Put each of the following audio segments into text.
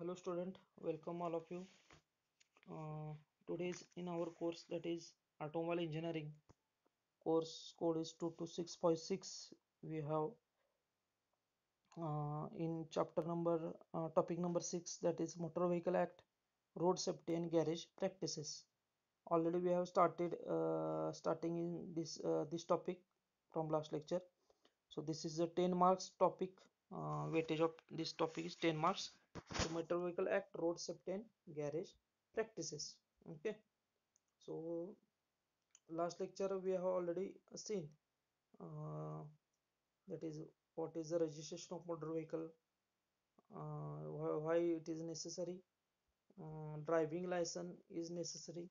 Hello student, welcome all of you. Today's in our course, that is automobile engineering. Course code is 226.6. We have in chapter number topic number 6, that is Motor Vehicle Act, Road Safety and Garage Practices. Already we have started starting in this topic from last lecture. So this is the 10 marks topic. Weightage of this topic is 10 marks. So Motor Vehicle Act, Road Safety and Garage Practices. Okay. So last lecture we have already seen uh, that is what is the registration of motor vehicle, why it is necessary, driving license is necessary,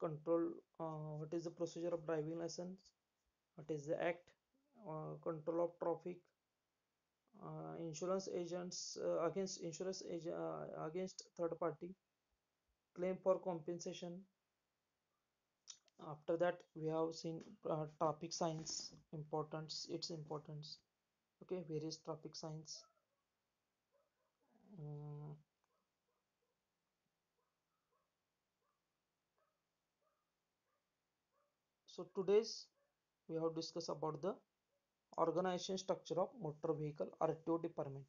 control, what is the procedure of driving license, what is the act, control of traffic, insurance agents, against insurance agent, against third party, claim for compensation. After that we have seen traffic signs importance, its importance. Okay, various traffic signs. Mm, so today's we have discussed about the organisation structure of motor vehicle RTO department.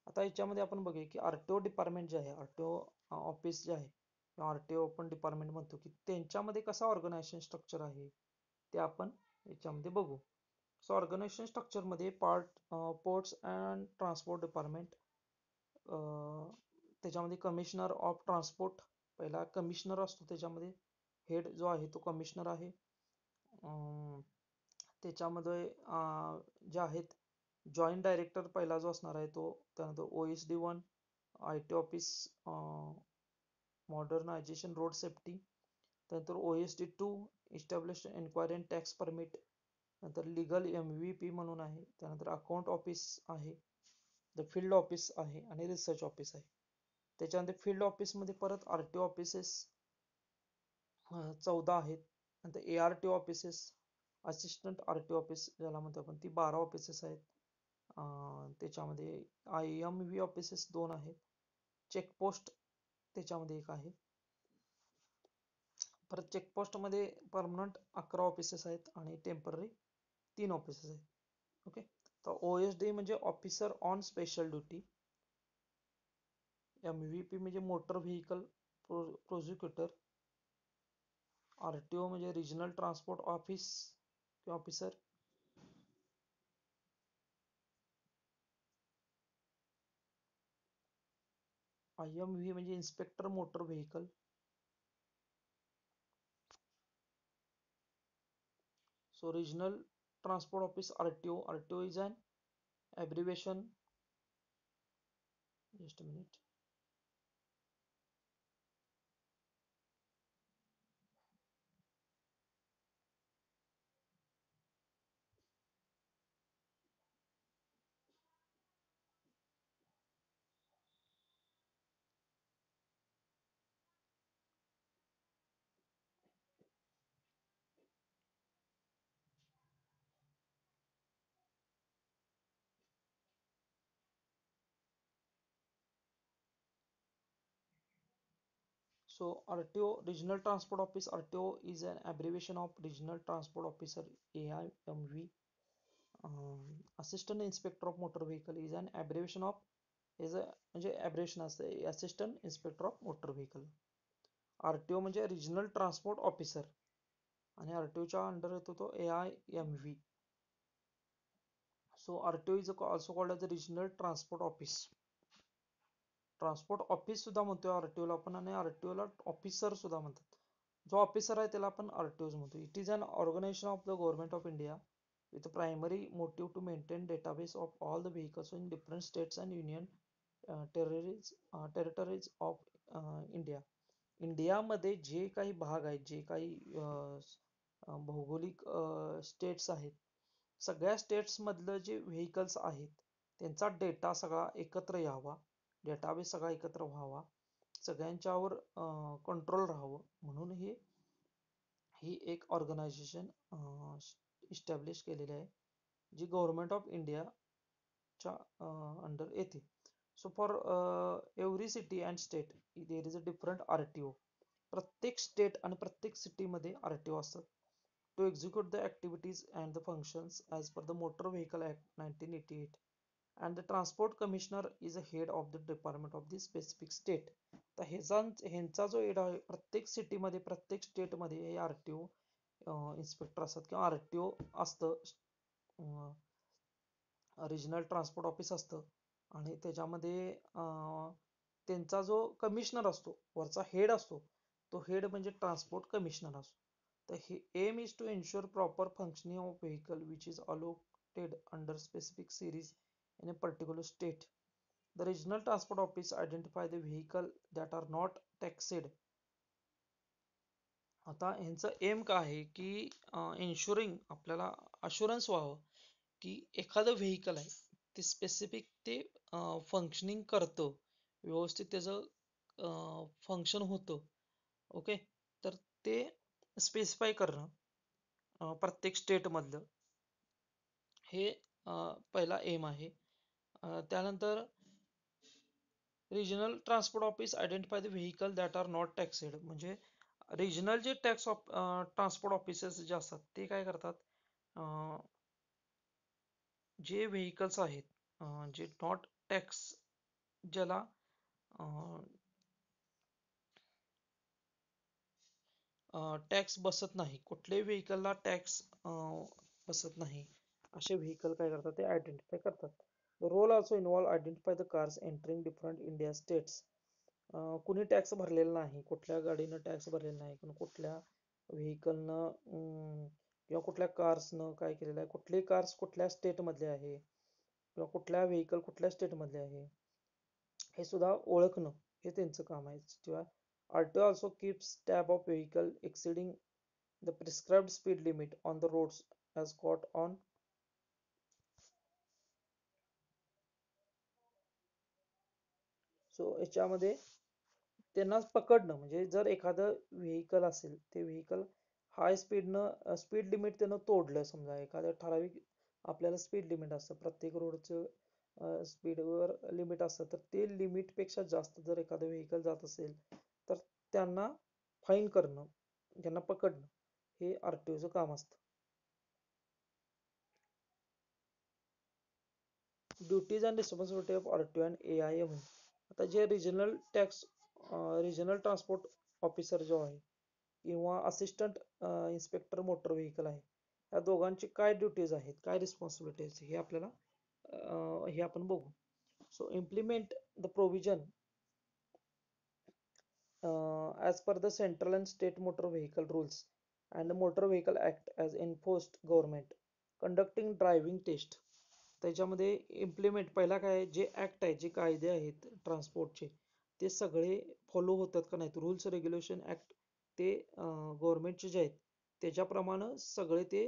आता याच्यामध्ये आपण बघूया की RTO department जे आहे, RTO office जे आहे, RTO आपण डिपार्टमेंट म्हणतो, की त्यांच्यामध्ये कसं ऑर्गनायझेशन स्ट्रक्चर आहे ते आपण याच्यामध्ये बघू. सो ऑर्गनायझेशन स्ट्रक्चर मध्ये पोर्ट्स अँड ट्रान्सपोर्ट डिपार्टमेंट, त्याच्यामध्ये कमिशनर ऑफ ट्रान्सपोर्ट पहिला कमिशनर असतो, त्याच्यामध्ये हेड जो आहे तो कमिशनर आहे. त्याच्यामध्ये जे आहेत जॉईंट डायरेक्टर पहिला जो असणार आहे तो, त्यानंतर OSD1 IT office modernisation road safety, त्यानंतर OSD2 establish enquiry and tax permit, नंतर लिगल MVP म्हणून आहे, त्यानंतर अकाउंट ऑफिस आहे, द फील्ड ऑफिस आहे आणि रिसर्च ऑफिस आहे. त्याच्यानंतर फील्ड ऑफिसमध्ये परत RTO ऑफिसेस 14 आहेत, नंतर ARTO offices, assistant RTO office ज्याला म्हणतो आपण, ती 12 ऑफिसेस आहेत. त्याच्यामध्ये IMV ऑफिसेस 2 आहेत, चेकपोस्ट त्याच्यामध्ये एक आहे. परत चेकपोस्ट मध्ये परमनंट 11 ऑफिसेस आहेत आणि टेम्पररी 3 ऑफिसेस आहेत. ओके, तर OSD म्हणजे officer on special duty, MVP म्हणजे मोटर व्हेकल प्रोसिक्युटर, RTO म्हणजे रिजनल ट्रान्सपोर्ट ऑफिस किंवा ऑफिसर, IMV म्हणजे inspector motor vehicle. So regional transport office RTO. RTO is an abbreviation. Just a minute. So RTO, Regional Transport Office, RTO is an abbreviation of Regional Transport Officer, AIMV. Assistant Inspector of Motor Vehicle is an abbreviation of, is a म्हणजे abbreviation असते, Assistant Inspector of Motor Vehicle. RTO म्हणजे Regional Transport Officer आणि RTO च्या under येतो तो AIMV. So RTO is also called as the Regional Transport Office. Transport office सुद्धा म्हणतोय RTO ला आपण, आणि आरटीओ ला ऑफिसर सुद्धा म्हणतात. जो ऑफिसर आहे त्याला आपण आरटीओ म्हणतो. It is an organisation of the government of India with a primary motive to maintain database of all the vehicles in different states and union territories of India. इंडियामध्ये जे काही भाग आहेत, जे काही भौगोलिक स्टेट्स आहेत, सगळ्या स्टेट्स मधलं जे व्हेकल्स आहेत त्यांचा डेटा सगळा एकत्र यावा, डेटाबेस सगळा एकत्र व्हावा, सगळ्यांच्यावर कंट्रोल राहावं म्हणून ही एक ऑर्गनायझेशन इस्टॅब्लिश केलेली आहे, जी गव्हर्नमेंट ऑफ इंडियाच्या अंडर येते. So for every city and state there is a different RTO. प्रत्येक स्टेट आणि प्रत्येक सिटी मध्ये RTO असतात. To execute the activities and the functions as per the Motor Vehicle Act 1988, and the transport commissioner is a head of the department of the specific state. तर ह्यांचा जो head आहे प्रत्येक city मध्ये प्रत्येक state मध्ये हे RTO इन्स्पेक्टर असतात किंवा RTO असतं. रिजनल ट्रान्सपोर्ट ऑफिस असतं आणि त्याच्यामध्ये त्यांचा जो कमिशनर असतो वरचा हेड असतो तो हेड म्हणजे ट्रान्सपोर्ट कमिशनर असतो. तर हे aim is to ensure proper functioning of vehicle which is allocated under specific series in a particular state. The regional transport office identify the vehicle that are not taxed. आता ह्यांचं M काय आहे की ensuring आपल्याला assurance व्हावं की एखादं vehicle आहे ते स्पेसिफिक ते फंक्शनिंग करतं व्यवस्थित त्याचं फंक्शन होतं. ओके, तर ते स्पेसिफाय करणं प्रत्येक स्टेटमधलं हे पहिला एम आहे. त्यानंतर regional transport office identify the vehicle that are not taxed. म्हणजे रिजनल जे टॅक्स ट्रान्सपोर्ट ऑफिसर्स जे असतात ते काय करतात, जे व्हेकल्स आहेत जे नॉट टॅक्स, ज्याला टॅक्स बसत नाही, कुठल्याही व्हेकलला टॅक्स बसत नाही असे व्हेकल काय करतात ते आयडेंटिफाय करतात. The role also involve identify the cars entering different India states. कुणी टॅक्स भरलेला नाही, कुठल्या गाडीनं टॅक्स भरलेला नाही, पण कुठल्या व्हेकलनं किंवा कुठल्या कार्सनं काय केलेलं आहे, कुठले कार्स कुठल्या स्टेटमधले आहे किंवा कुठल्या व्हेकल कुठल्या स्टेटमधले आहे हे सुद्धा ओळखणं हे त्यांचं काम आहे. किंवा RTO also keeps tab of vehicle exceeding the prescribed speed limit on the roads as caught on. So याच्यामध्ये त्यांना पकडणं म्हणजे जर एखादं व्हेकल असेल ते व्हेकल हाय स्पीडनं स्पीड लिमिट त्यानं तोडलं, समजा एखाद्या ठराविक आपल्याला स्पीड लिमिट असतं प्रत्येक रोडचं स्पीडवर लिमिट असतं, तर ते लिमिटपेक्षा जास्त जर एखादं व्हेकल जात असेल तर त्यांना फाईन करणं, त्यांना पकडणं हे RTOचं काम असतं. Duties and responsibility of RTO and AIM. आता जे रिजनल ट्रान्सपोर्ट ऑफिसर जो आहे किंवा असिस्टंट इन्स्पेक्टर मोटर व्हेकल आहे, या दोघांची काय ड्युटीज आहेत, काय रिस्पॉन्सिबिलिटीज हे आपल्याला हे आपण बघू. So implement the provision as per the central and state motor vehicle rules and the motor vehicle act as enforced government, conducting driving test. त्याच्यामध्ये इम्प्लिमेंट पहिला काय, जे ऍक्ट आहे जे कायदे आहेत ट्रान्सपोर्टचे ते सगळे फॉलो होतात का नाहीत, रूल्स रेग्युलेशन ऍक्ट ते गव्हर्नमेंटचे जे आहेत त्याच्याप्रमाणे सगळे ते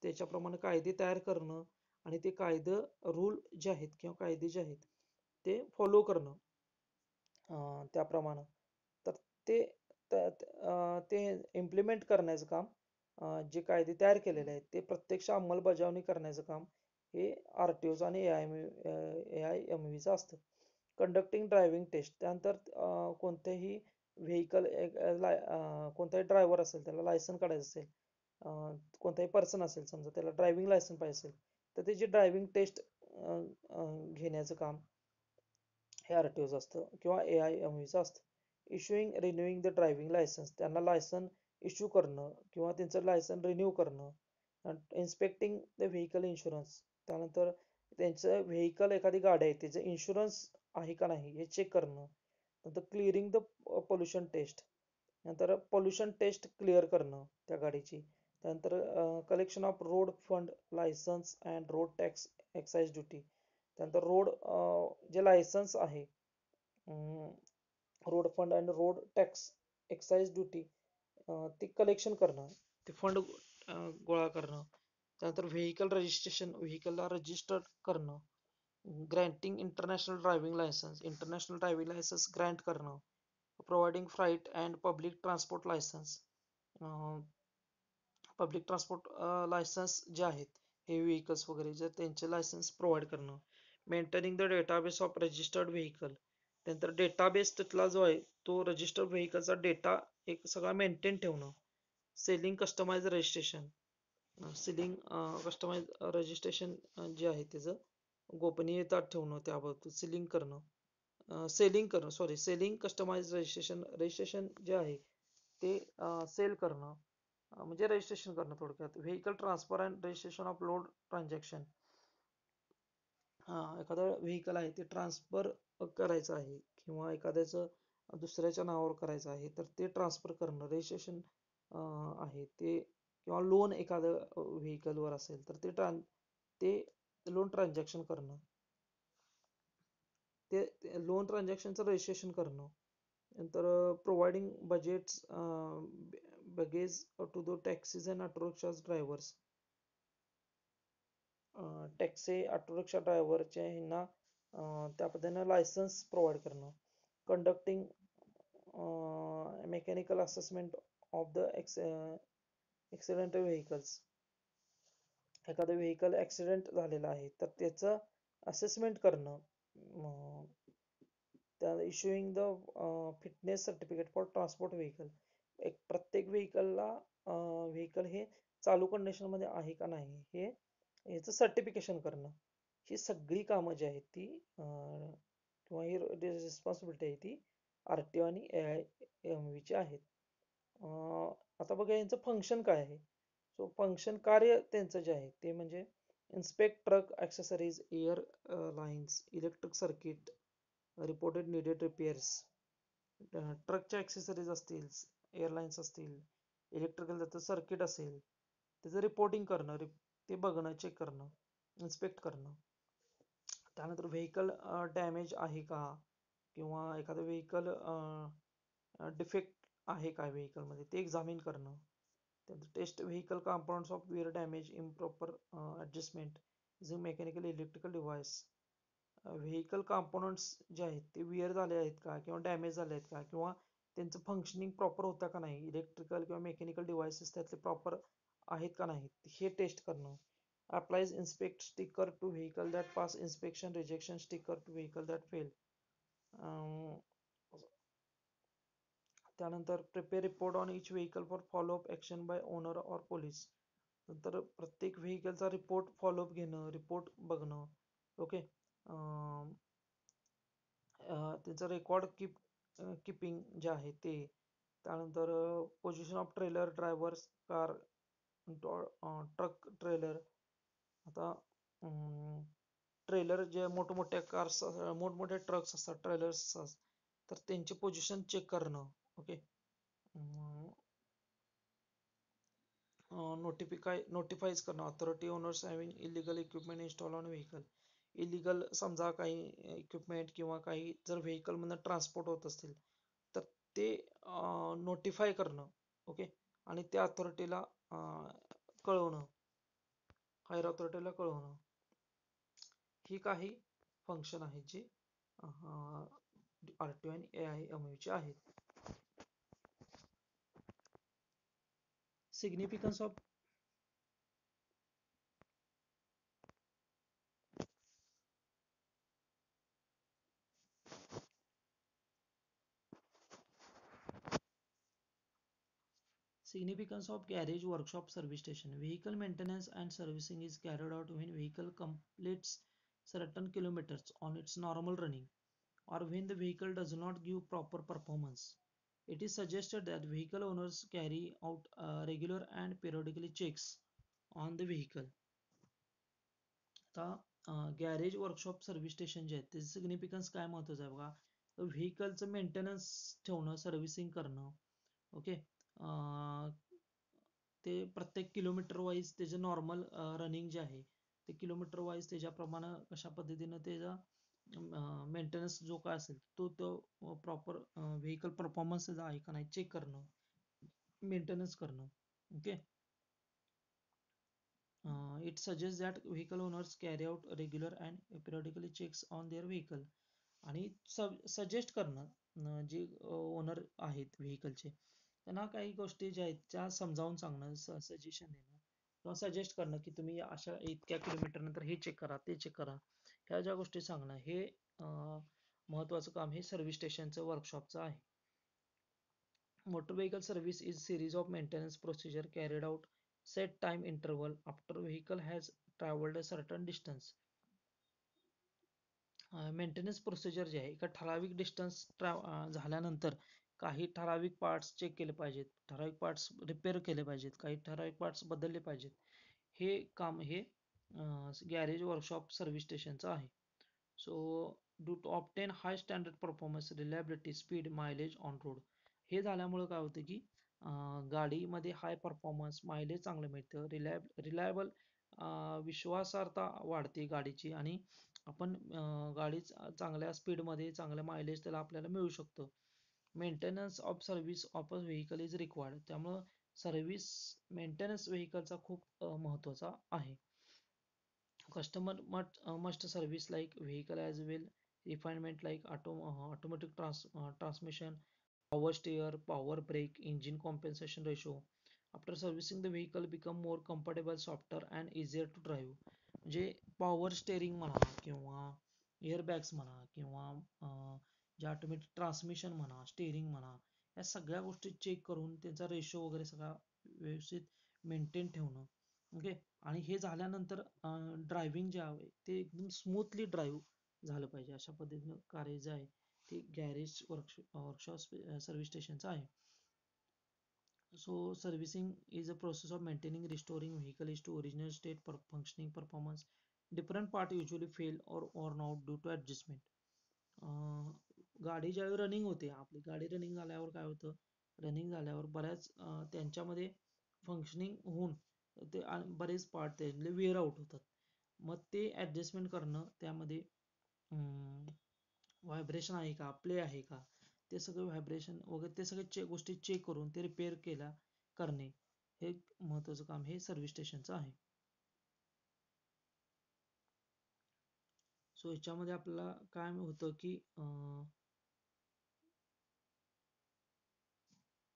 त्याच्याप्रमाणे कायदे तयार करणं आणि ते कायदे रूल जे आहेत किंवा कायदे जे आहेत ते फॉलो करणं त्याप्रमाणे. तर ते ते इम्प्लिमेंट करण्याचं काम, जे कायदे तयार केलेले आहेत ते प्रत्यक्ष अंमलबजावणी करण्याचं काम हे RTOचं आणि AIMVचं असतं. कंडक्टिंग ड्रायव्हिंग टेस्ट, त्यानंतर कोणत्याही व्हेकल कोणताही ड्रायव्हर असेल त्याला लायसन काढायचं असेल, कोणताही पर्सन असेल समजा त्याला ड्रायव्हिंग लायसन पाहिजे असेल तर त्याची ड्रायव्हिंग टेस्ट घेण्याचं काम हे RTOचं असतं किंवा AIMVचं असतं. इश्युईंग रिन्यूइंग द ड्रायव्हिंग लायसन्स, त्यांना लायसन इश्यू करणं किंवा त्यांचं लायसन रिन्यू करणं. इन्स्पेक्टिंग द व्हेकल इन्शुरन्स, त्यानंतर त्यांचं व्हेकल एखादी गाडी आहे त्याचं इन्शुरन्स आहे का नाही हे चेक करणं. नंतर क्लिअरिंग द पोल्युशन टेस्ट, नंतर पोल्युशन टेस्ट क्लिअर करणं त्या गाडीची. त्यानंतर collection of road fund licence and road tax excise duty, त्यानंतर रोड जे लायसन्स आहे road fund and road tax excise duty ते कलेक्शन करणं, ते फंड गोळा करणं. त्यानंतर व्हेकल रजिस्ट्रेशन, व्हेकलला रजिस्टर करणं. ग्रँटिंग इंटरनॅशनल ड्रायव्हिंग लायसन्स ग्रँट करणं. Providing flight and public transport licence, public transport licence जे आहेत हेवी व्हेकल्स वगैरे जर त्यांचे लायसन्स प्रोव्हाइड करणं. Maintaining the database of registered vehicle. त्यानंतर डेटाबेस तिथला जो आहे तो रजिस्टर्ड व्हेकलचा डेटा एक सगळा मेंटेन ठेवणं. Selling customise registration. Selling customise registration जे आहे त्याचं गोपनीयता ठेवणं त्याबाबत सेलिंग करणं. सेलिंग कस्टमाइज रजिस्ट्रेशन जे आहे ते सेल करणं म्हणजे रजिस्ट्रेशन करणं थोडक्यात. Vehicle transfer and registration of load transaction. एखादं व्हेकल आहे ते ट्रान्सफर करायचं आहे किंवा एखाद्याचं दुसऱ्याच्या नावावर करायचं आहे तर ते ट्रान्सफर करणं रजिस्ट्रेशन आहे ते, किंवा लोन एखादं व्हेकलवर असेल तर ते लोन ट्रान्झॅक्शन करणं, ते लोन ट्रान्झॅक्शनचं रजिस्ट्रेशन करणं. नंतर providing badges to the taxis and auto rickshaws drivers. Taxi auto rickshaw ड्रायव्हरच्या ह्यांना त्या पद्धतीनं लायसन्स प्रोव्हाइड करणं. Conducting mechanical assessment of the accidental vehicles. एखादं व्हेकल ऍक्सिडेंट झालेलं आहे तर त्याचं असेसमेंट करणं. त्या issuing the fitness certificate for transport vehicle. एक प्रत्येक व्हेकल हे चालू कंडिशन मध्ये आहे का नाही हे याचं सर्टिफिकेशन करणं. ही सगळी कामं जी आहेत ती किंवा ही रिस्पॉन्सिबिलिटी आहे ती आरटीओ आणि AIMV ची आहेत. आता बघा यांचं फंक्शन काय आहे. सो फंक्शन कार्य त्यांचं जे आहे ते म्हणजे inspect truck accessories, air lines, electric circuit, reported needed repairs. ट्रकच्या ॲक्सेसरीज असतील, एअरलाईन्स असतील, इलेक्ट्रिकल त्याचं सर्किट असेल त्याचं रिपोर्टिंग करणं, ते बघणं, चेक करणं, इन्स्पेक्ट करणं. त्यानंतर व्हेकल डॅमेज आहे का किंवा एखादं व्हेकल डिफेक्ट आहे का व्हेकलमध्ये ते एक्झामिन करणं. त्यानंतर test vehicle compounds of wear damage, improper adjustment is mechanical electrical device. Vehicle components जे आहेत ते विअर झाले आहेत का किंवा डॅमेज झाले आहेत का किंवा त्यांचं फंक्शनिंग प्रॉपर होतं का नाही, इलेक्ट्रिकल किंवा मेकॅनिकल डिव्हाइसेस त्यातले प्रॉपर आहेत का नाहीत हे टेस्ट करणं. applies inspect sticker to vehicle that pass inspection, rejection sticker to vehicle that fail. त्यानंतर prepare report on each vehicle for follow up action bye owner or police. नंतर प्रत्येक व्हेकलचा रिपोर्ट फॉलोअप घेणं, रिपोर्ट बघणं. ओके. त्याचं record keeping जे आहे ते. त्यानंतर position of trailer, drivers, car, truck trailer. आता ट्रेलर जे मोठमोठ्या कार्स, मोठमोठे ट्रक्स असतात, ट्रेलर्स असतात तर त्यांची पोझिशन चेक करणं. ओके. नोटिफाईज करणं authority owners having illegal equipment install on vehicle. Illegal समजा काही इक्विपमेंट किंवा काही जर व्हेकलमधून ट्रान्सपोर्ट होत असतील तर ते नोटिफाय करणं. ओके. आणि त्या अथॉरिटीला कळवणं, हायर अथॉरिटीला कळवणं. ही काही फंक्शन आहेत जी आरटीओ आणि AIMV ची आहेत. Significance of garage, workshop, service station. Vehicle maintenance and servicing is carried out when vehicle completes certain kilometers on its normal running or when the vehicle does not give proper performance. It is suggested that vehicle owners carry out regular and periodically checks on the vehicle. आता garage, workshop, service station जे आहेत त्याचं significance काय महत्वाचं आहे बघा. व्हेकलचं maintenance ठेवणं, servicing करणं. ओके. ते प्रत्येक किलोमीटर वाईज त्याचे नॉर्मल रनिंग जे आहे ते किलोमीटर वाईज त्याच्याप्रमाणे कशा पद्धतीनं त्याचा मेंटेनन्स जो काय असेल तो प्रॉपर व्हेकल परफॉर्मन्स आहे का नाही चेक करणं, मेंटेनन्स करणं. Okay. It suggests that vehicle owners carry out regular and periodically checks on their vehicle. आणि सजेस्ट करणं जे ओनर आहेत व्हेकलचे त्यांना काही गोष्टी ज्या आहेत त्या समजावून सांगणं, सजेशन देणं किंवा सजेस्ट करणं की तुम्ही अशा इतक्या किलोमीटर नंतर हे चेक करा, ते चेक करा. ह्या ज्या गोष्टी सांगणं हे महत्त्वाचं काम हे सर्व्हिस स्टेशनचं वर्कशॉपचं आहे. Motor vehicle service is series of maintenance procedure carried out set time interval after vehicle has traveled a certain distance. Maintenance procedure जे आहे एका ठराविक डिस्टन्स झाल्यानंतर काही ठराविक पार्ट्स चेक केले पाहिजेत, ठराविक पार्ट्स रिपेअर केले पाहिजेत, काही ठराविक पार्ट्स बदलले पाहिजेत. हे काम हे गॅरेज वर्कशॉप सर्व्हिस स्टेशनचं आहे. So do to obtain high standard performance reliability speed mileage on road. हे झाल्यामुळं काय होतं की गाडीमध्ये हाय परफॉर्मन्स मायलेज चांगलं मिळतं, रिलायबल विश्वासार्हता वाढते गाडीची आणि आपण गाडी चांगल्या स्पीडमध्ये चांगल्या मायलेज त्याला आपल्याला मिळू शकतो. Maintenance of service of a vehicle is required. त्यामुळं सर्व्हिस मेंटेनन्स व्हेकलचा खूप महत्त्वाचा आहे. Customer must service like vehicle as well. Refinement like automatic transmission, power steer, power brake, engine compensation ratio. After servicing the vehicle become more comfortable, softer and easier to drive. म्हणजे power steering म्हणा किंवा airbags म्हणा किंवा जे automatic transmission म्हणा, steering म्हणा, या सगळ्या गोष्टी चेक करून त्यांचा रेशो वगैरे सगळा व्यवस्थित मेंटेन ठेवणं. ओके. आणि हे झाल्यानंतर ड्रायव्हिंग जे आहे ते एकदम स्मूथली ड्राईव्ह झालं पाहिजे. अशा पद्धतीनं कार्य जे आहे ते गॅरेज वर्कशॉप सर्व्हिस स्टेशनचं आहे. So servicing is a process of maintaining, restoring vehicle is to original state for functioning performance. Different part usually fail or worn out due to adjustment. गाडी ज्यावेळी रनिंग होते, आपली गाडी रनिंग झाल्यावर काय होतं, रनिंग झाल्यावर बऱ्याच त्यांच्यामध्ये फंक्शनिंग होऊन ते बरेच पार्ट त्यातले वेअर आउट होतात. मग ते ॲडजस्टमेंट करणं, त्यामध्ये व्हायब्रेशन आहे का, प्ले आहे का, ते सगळं व्हायब्रेशन वगैरे ते सगळे गोष्टी चेक करून ते रिपेअर करणे हे महत्त्वाचं काम हे सर्व्हिस स्टेशनचं आहे. सो याच्यामध्ये आपल्याला काय होतं की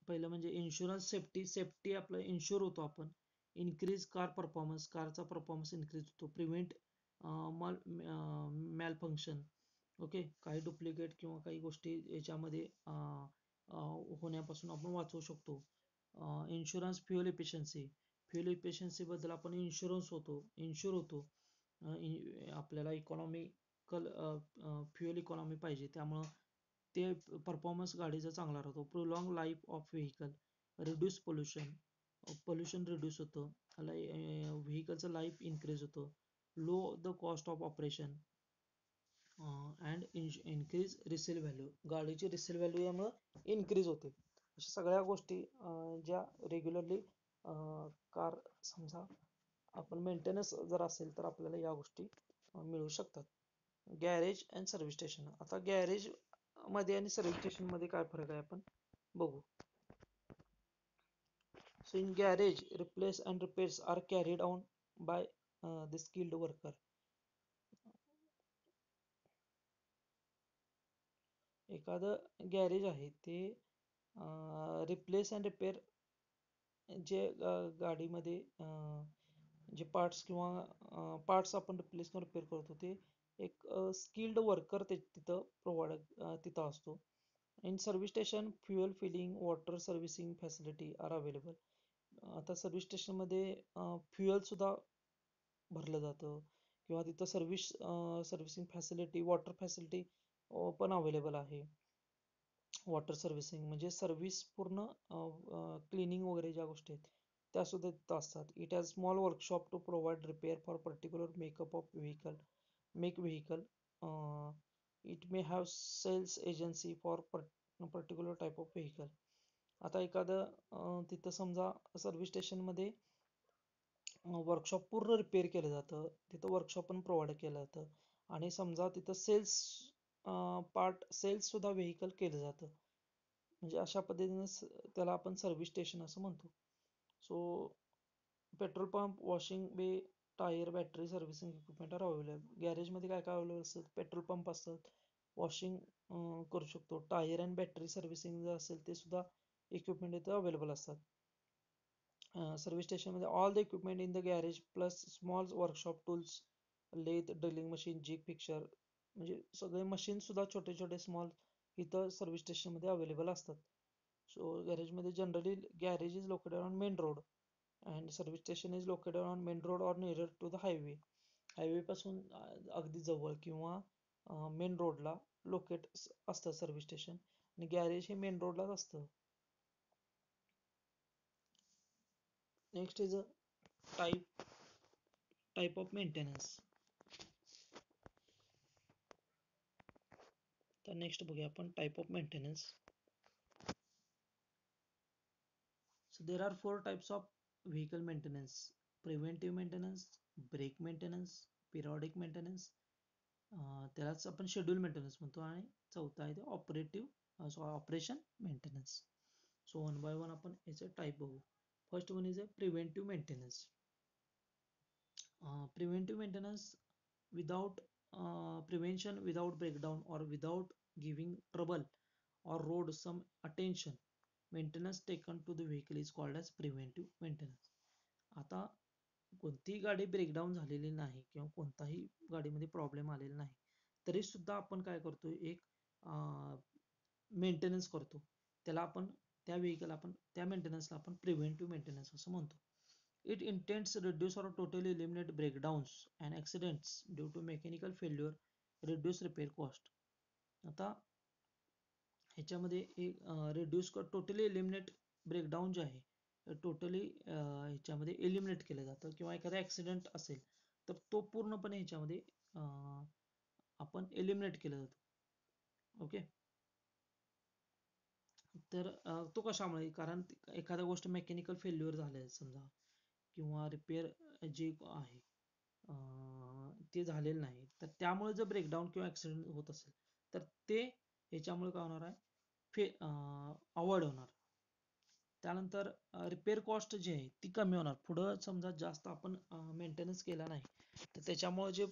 पहिलं म्हणजे इन्शुरन्स सेफ्टी आपलं इन्शुर होतो आपण. इन्क्रीज कार परफॉर्मन्स, कारचा परफॉर्मन्स इन्क्रीज होतो. Prevent malfunction. ओके. काही डुप्लिकेट किंवा काही गोष्टी याच्यामध्ये होण्यापासून आपण वाचवू शकतो. इन्शुरन्स फ्युएल इफिशियन्सी, फ्युएल इफिशियन्सीबद्दल आपण इन्शुर होतो. आपल्याला इकॉनॉमिकल फ्युएल इकॉनॉमी पाहिजे, त्यामुळं ते परफॉर्मन्स गाडीचा चांगला राहतो. Prolong life of vehicle, reduce pollution reduce होतं, व्हेकलचं लाईफ इन्क्रीज होतं. Low the cost of operation and increase resale value, गाडीची रिसेल व्हॅल्यू यामुळं इन्क्रीज होते. अशा सगळ्या गोष्टी ज्या रेग्युलरली कार समजा आपण मेंटेनन्स जर असेल तर आपल्याला या गोष्टी मिळू शकतात. Garage and service station. आता गॅरेज मध्ये आणि सर्व्हिस स्टेशन मध्ये काय फरक आहे आपण बघू. So in garage replace and repairs are carried on by the skilled worker. एखादं गॅरेज आहे ते रिप्लेस अँड रिपेअर जे गाडीमध्ये जे पार्ट्स किंवा पार्ट्स आपण रिप्लेस किंवा रिपेअर करतो ते एक स्किल्ड वर्कर ते तिथं असतो. In service station fuel filling, water servicing facility are available. आता सर्व्हिस स्टेशनमध्ये फ्युएल सुद्धा भरलं जातं किंवा तिथं सर्व्हिसिंग फॅसिलिटी, वॉटर फॅसिलिटी पण अवेलेबल आहे. वॉटर सर्व्हिसिंग म्हणजे सर्व्हिस पूर्ण क्लिनिंग वगैरे ज्या गोष्टी आहेत त्या सुद्धा तिथं असतात. It has small workshop to provide repair for particular makeup of vehicle. It may have sales agency for particular type of vehicle. आता एखादं तिथं समजा सर्व्हिस स्टेशनमध्ये वर्कशॉप पूर्ण रिपेअर केलं जातं, तिथं वर्कशॉप पण प्रोव्हाइड केलं जातं आणि समजा तिथं सेल्स सुद्धा व्हेकल केलं जातं. म्हणजे अशा पद्धतीने त्याला आपण सर्व्हिस स्टेशन असं म्हणतो. So petrol pump, washing bay, tyre, battery servicing equipment are available. गॅरेजमध्ये काय काय अवेलेबल असतात, पेट्रोल पंप असतात, वॉशिंग करू शकतो, टायर अँड बॅटरी सर्व्हिसिंग जर असेल ते सुद्धा इक्विपमेंट इथं अवेलेबल असतात. सर्व्हिस स्टेशनमध्ये all the equipment in the garage plus small workshop tools lathe, drilling machine, jig fixer, म्हणजे सगळे मशीन सुद्धा छोटे छोटे स्मॉल इथं सर्व्हिस स्टेशन मध्ये अवेलेबल असतात. सो गॅरेजमध्ये generally garage is located on main road and service station is located on main road or nearer to the highway. Highway पासून अगदी जवळ किंवा मेन रोडला लोकेट असतं सर्व्हिस स्टेशन, आणि गॅरेज हे मेन रोडलाच असतं. Next is a type type of maintenance. तर नेक्स्ट बघूया आपण type of maintenance. So there are four types of vehicle maintenance: preventive maintenance, brake maintenance, periodic maintenance, त्यालाच आपण शेड्यूल मेंटेनन्स म्हणतो, आणि चौथा आहे ते operation maintenance. So one by one आपण याचे टाईप बघू. First one is a preventive maintenance. Preventive maintenance without prevention, without breakdown, or without giving trouble or road some attention, maintenance taken to the vehicle is called as preventive maintenance. आता कोणतीही गाडी breakdown झालेली नाही किंवा कोणताही गाडीमध्ये problem आलेला नाही तरी सुद्धा आपण काय करतो, एक मेंटेनन्स करतो. त्याला आपण त्या व्हेकल आपण त्या मेंटेनन्सला आपण प्रिव्हेंटिव्ह मेंटेनन्स असं म्हणतो. It intends to reduce or totally eliminate breakdowns and accidents due to mechanical failure, reduce repair cost. आता ह्याच्यामध्ये एक रिड्यूस टोटली एलिमिनेट ब्रेकडाऊन जे आहे टोटली ह्याच्यामध्ये एलिमिनेट केलं जातं, किंवा एखादा ऍक्सिडेंट असेल तर तो पूर्णपणे ह्याच्यामध्ये आपण एलिमिनेट केलं जातो. ओके. तर तो कशामुळे, कारण एखाद्या गोष्ट मेकॅनिकल फेल्युअर झाले समजा, किंवा रिपेअर जे आहे ते झालेलं नाही, तर त्यामुळे जर ब्रेकडाऊन किंवा ऍक्सिडेंट होत असेल तर ते ह्याच्यामुळे काय होणार आहे, अवॉइड होणार. त्यानंतर रिपेअर कॉस्ट जी आहे ती कमी होणार. पुढं समजा जास्त आपण मेंटेनन्स केला नाही तर त्याच्यामुळे जे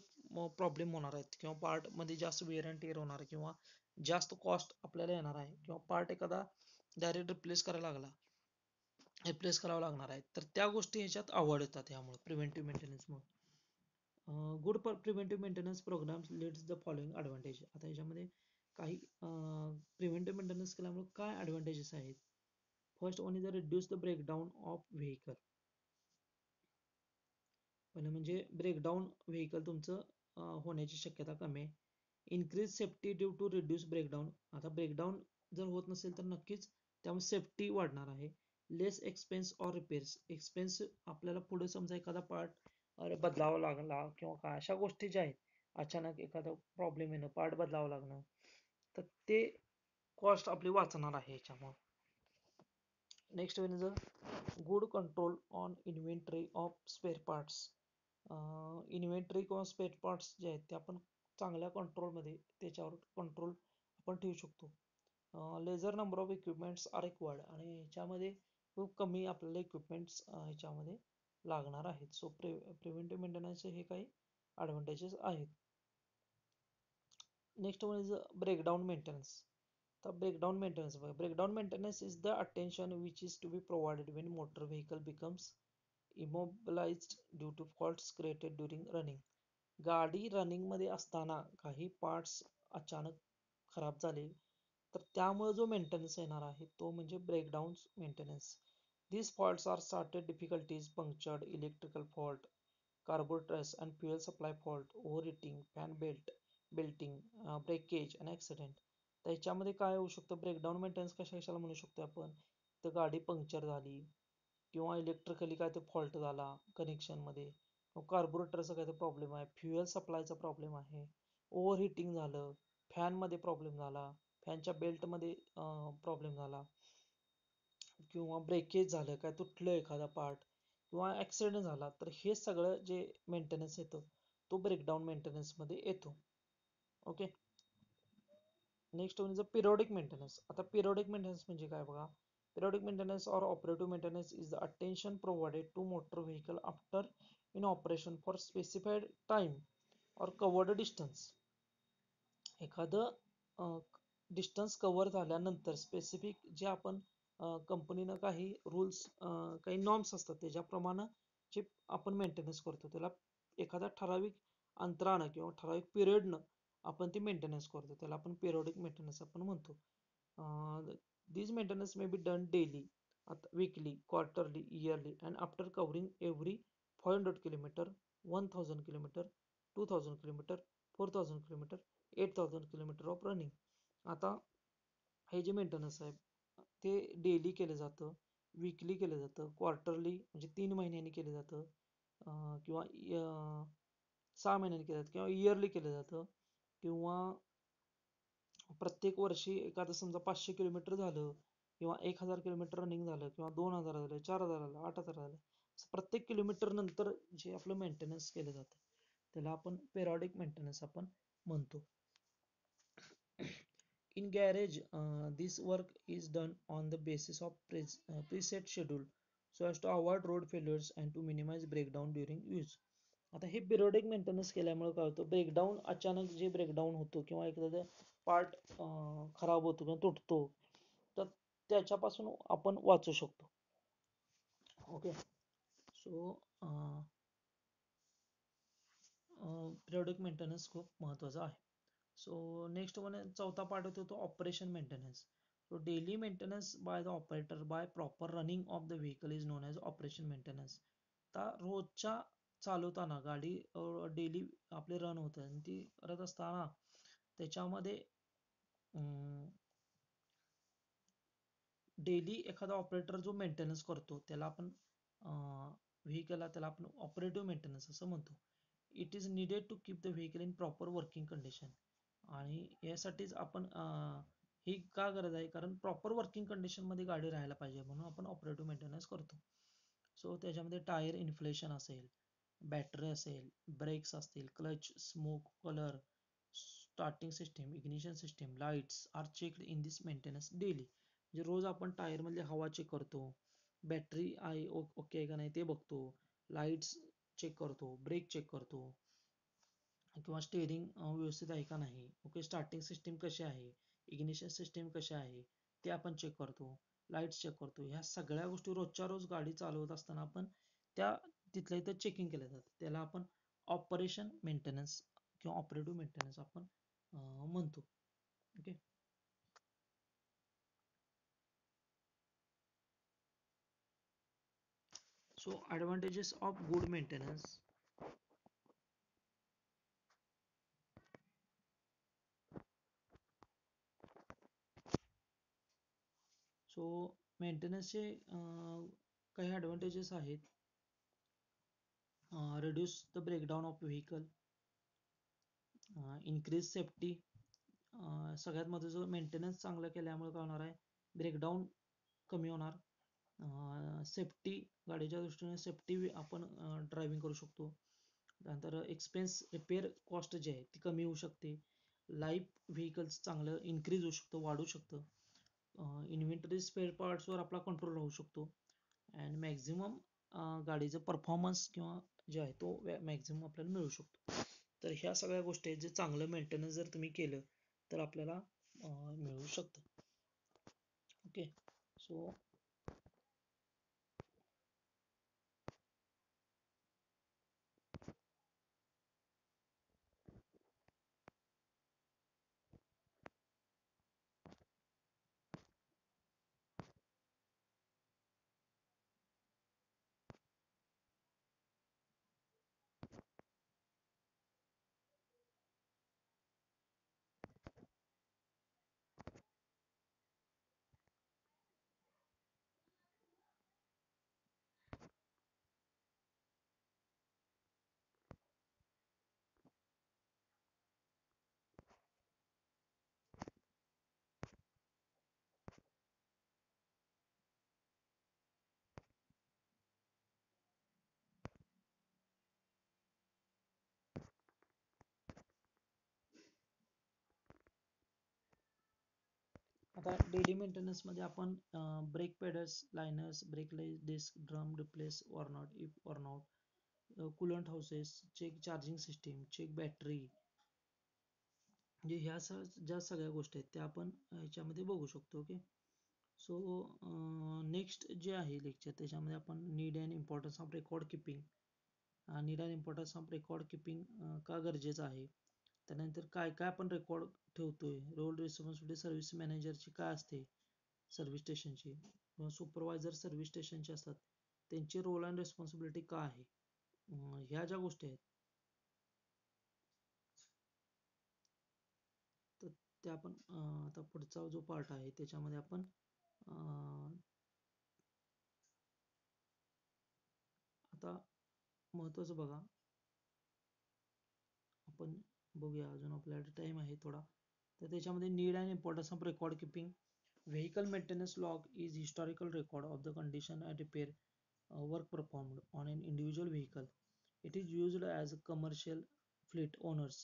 प्रॉब्लेम होणार आहेत, किंवा पार्टमध्ये जास्त वेअर अँड टेअर होणार, किंवा जास्त कॉस्ट आपल्याला येणार आहे, किंवा पार्ट एखादा डायरेक्ट रिप्लेस करावा लागणार आहे, तर त्या गोष्टी ह्याच्यात अवॉइड होतात ह्यामुळे प्रिव्हेंटिव्ह मेंटेनन्समुळे. Good preventive maintenance programs leads the following advantage. आता ह्याच्यामध्ये काही प्रिव्हेंटिव्ह मेंटेनन्स केल्यामुळे काय ॲडव्हान्टेजेस आहेत. First one is a reduce the breakdown of vehicle. पहिलं म्हणजे ब्रेकडाऊन व्हेकल तुमचं होण्याची शक्यता कमी आहे. Increase safety due to reduce breakdown. आता ब्रेकडाऊन जर होत नसेल तर नक्कीच त्यामुळे सेफ्टी वाढणार आहे. Less expense or repairs. Expense आपल्याला पुढे समजा एखादा पार्ट बदलावा लागला किंवा काय अशा गोष्टी ज्या आहेत, अचानक एखादा प्रॉब्लेम येणं, पार्ट बदलावं लागणं, तर ते कॉस्ट आपली वाचणार आहे याच्यामुळे. Next one is a good control on inventory of spare parts. Inventory किंवा स्पेअर पार्ट्स जे आहेत ते आपण चांगल्या कंट्रोलमध्ये त्याच्यावर कंट्रोल आपण ठेवू शकतो. Lesser number of equipments are required, आणि ह्याच्यामध्ये खूप कमी आपल्याला इक्विपमेंट्स ह्याच्यामध्ये लागणार आहेत. सो प्रिव्हेंटिव्ह मेंटेनन्सचे हे काही ॲडव्हान्टेजेस आहेत. Next one is breakdown maintenance. तर ब्रेकडाऊन मेंटेनन्स बघा. Breakdown maintenance is the attention which is to be provided when motor vehicle becomes immobilized due to faults created during running. गाडी running मध्ये असताना काही parts अचानक खराब झाले तर त्यामुळे जो मेंटेनन्स येणार आहे तो म्हणजे breakdown maintenance. These faults are started difficulties, punctured electrical fault, carburetors and fuel supply fault, overheating, fan belting, breakage and accident. तर ह्याच्यामध्ये काय होऊ शकतं, ब्रेकडाऊन मेंटेनन्स कशाला म्हणू शकतो आपण, तर गाडी पंक्चर झाली, किंवा इलेक्ट्रिकली काय ते फॉल्ट झाला कनेक्शनमध्ये, कार्बोरेटरचा काय ते प्रॉब्लेम आहे, फ्युएल सप्लायचा प्रॉब्लेम आहे, ओव्हरहिटिंग झालं, फॅनमध्ये प्रॉब्लेम झाला, फॅनच्या बेल्टमध्ये प्रॉब्लेम झाला, किंवा ब्रेकेज झालं, काय तुटलं एखादा पार्ट, किंवा ऍक्सिडेंट झाला, तर हे सगळं जे मेंटेनन्स येतो तो ब्रेकडाऊन मेंटेनन्स मध्ये येतो. Okay. Next one is a periodic maintenance. आता पिरियोडिक मेंटेनन्स म्हणजे काय बघा. Periodic maintenance or operative maintenance is the attention provided to motor vehicle after in operation for specified time or covered distance. एखादं distance cover झाल्यानंतर specific जे आपण कंपनीनं काही रूल्स काही नॉर्म्स असतात त्याच्याप्रमाणे जे आपण मेंटेनन्स करतो त्याला एखादा ठराविक अंतरानं किंवा ठराविक पिरियडनं आपण ती मेंटेनन्स करतो, त्याला आपण पिरियडिक मेंटेनन्स आपण म्हणतो. These maintenance may be done daily, weekly, quarterly, yearly, and after covering every 500 kilometer, 1000 kilometer, 2000 kilometer, 4000 kilometer, 8000 kilometer of running. आता हे जे मेंटेनन्स आहे ते डेली केलं जातं, वीकली केलं जातं, क्वार्टरली म्हणजे 3 महिन्यांनी केलं जातं, किंवा 6 महिन्यांनी केलं जातं, किंवा इयरली केलं जातं, किंवा प्रत्येक वर्षी एखादं समजा 500 किलोमीटर झालं, किंवा 1000 किलोमीटर रनिंग झालं, किंवा 2000 झालं, 4000 झालं, 8000 झालं, प्रत्येक किलोमीटर नंतर जे आपलं मेंटेनन्स केलं जातं त्याला आपण पेरियडिक मेंटेनन्स आपण म्हणतो. In garage, this work is done on the basis of preset schedule so as to avoid road failures and to minimize breakdown during use. आता हे पिरियडिक मेंटेनन्स केल्यामुळे काय होतं, ब्रेकडाऊन अचानक जे ब्रेकडाऊन होतो किंवा एखादा पार्ट खराब होतो किंवा तुटतो तर त्याच्यापासून आपण वाचू शकतो. ओके, सो पिरियडिक मेंटेनन्स खूप महत्त्वाचा आहे. सो नेक्स्ट वन चौथा पार्ट होतो तो operation maintenance. So daily maintenance by the operator by proper running of the vehicle is non as operation maintenance. आता रोजच्या चालवताना गाडी डेली आपले रन होते आणि ती करत असताना त्याच्यामध्ये डेली एखादा ऑपरेटर जो मेंटेनन्स करतो त्याला आपण व्हेकलला त्याला आपण ऑपरेटिव्ह मेंटेनन्स असं म्हणतो. It is needed to keep the vehicle in proper working condition. आणि यासाठीच आपण ही का गरज आहे, कारण प्रॉपर वर्किंग कंडिशनमध्ये गाडी राहायला पाहिजे म्हणून आपण ऑपरेटिव्ह मेंटेनन्स करतो. सो त्याच्यामध्ये टायर इन्फ्लेशन असेल, बॅटरी असेल, ब्रेक्स असतील, clutch, smoke, colour, starting system, ignition system, lights are checked in this maintenance daily. म्हणजे रोज आपण टायरमधली हवा चेक करतो, बॅटरी आहे ओके आहे का नाही ते बघतो, लाईट्स चेक करतो, ब्रेक चेक करतो, किंवा स्टेअरिंग व्यवस्थित आहे का नाही, ओके, स्टार्टिंग सिस्टीम कशी आहे, इग्निशन सिस्टीम कशी आहे ते आपण चेक करतो, लाईट्स चेक करतो. ह्या सगळ्या गोष्टी रोजच्या रोज गाडी चालवत असताना आपण त्या तिथल्या इथं चेकिंग केल्या जातात. त्याला आपण ऑपरेशन मेंटेनन्स किंवा ऑपरेटिव्ह मेंटेनन्स आपण म्हणतो. Okay, so advantages of good maintenance. So मेंटेनन्सचे काही ॲडव्हान्टेजेस आहेत. Reduce the breakdown of vehicle, increase safety. सगळ्यात महत्त्वाचं मेंटेनन्स चांगलं केल्यामुळे काय होणार आहे, ब्रेकडाऊन कमी होणार. सेफ्टी, गाडीच्या दृष्टीने सेफ्टी आपण ड्रायव्हिंग करू शकतो. त्यानंतर एक्सपेन्स रिपेअर कॉस्ट जी आहे ती कमी होऊ शकते. लाईफ व्हेकल्स चांगलं इन्क्रीज होऊ शकतं, वाढू शकतं. इन्व्हेंटरी स्पेअर पार्ट्सवर आपला कंट्रोल राहू शकतो. अँड मॅक्झिमम गाडीचं परफॉर्मन्स किंवा जे आहे तो मॅक्झिमम आपल्याला मिळू शकतो. तर ह्या सगळ्या गोष्टी आहेत जे चांगलं मेंटेनन्स जर तुम्ही केलं तर आपल्याला मिळू शकतं. ओके, सो आता डेली मेंटेनन्समध्ये आपण brake pedals, liners, brake disc, drum replace or not, if or not, coolant hoses, check charging system, check battery, म्हणजे ह्या ज्या सगळ्या गोष्टी आहेत त्या आपण ह्याच्यामध्ये बघू शकतो. ओके, सो नेक्स्ट जे आहे लेक्चर त्याच्यामध्ये आपण need and importance of record keeping, need and importance of record keeping का गरजेचं आहे. त्यानंतर काय काय आपण रेकॉर्ड ठेवतोय, रोल रिस्पॉन्सिबिलिटी सर्व्हिस मॅनेजरची काय असते सर्व्हिस स्टेशनची, किंवा सुपरवायझर सर्व्हिस स्टेशनचे असतात त्यांची रोल अँड रिस्पॉन्सिबिलिटी काय आहे. ह्या ज्या गोष्टी आहेत तर त्या आपण आता पुढचा जो पार्ट आहे त्याच्यामध्ये आपण आता महत्वाचं बघा, आपण बघूया अजून आपल्याकडे टाइम आहे थोडा. तर त्याच्यामध्ये need and importance of record keeping. Vehicle maintenance log is historical record of the condition and repair work performed on an individual vehicle. It is used as a commercial fleet owners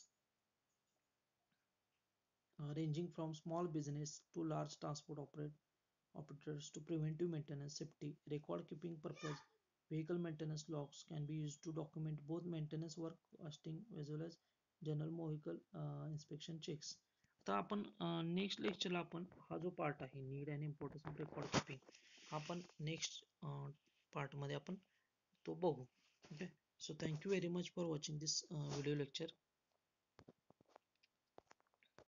ranging from small business to large transport operators to preventive maintenance, safety, record keeping purpose. Vehicle maintenance logs can be used to document both maintenance work costing as well as general vehicle inspection checks. आता आपण next लेक्चरला आपण हा जो part आहे need and importance of record keeping हा आपण next पार्टमध्ये आपण तो बघू. Okay, so thank you very much for watching this video lecture.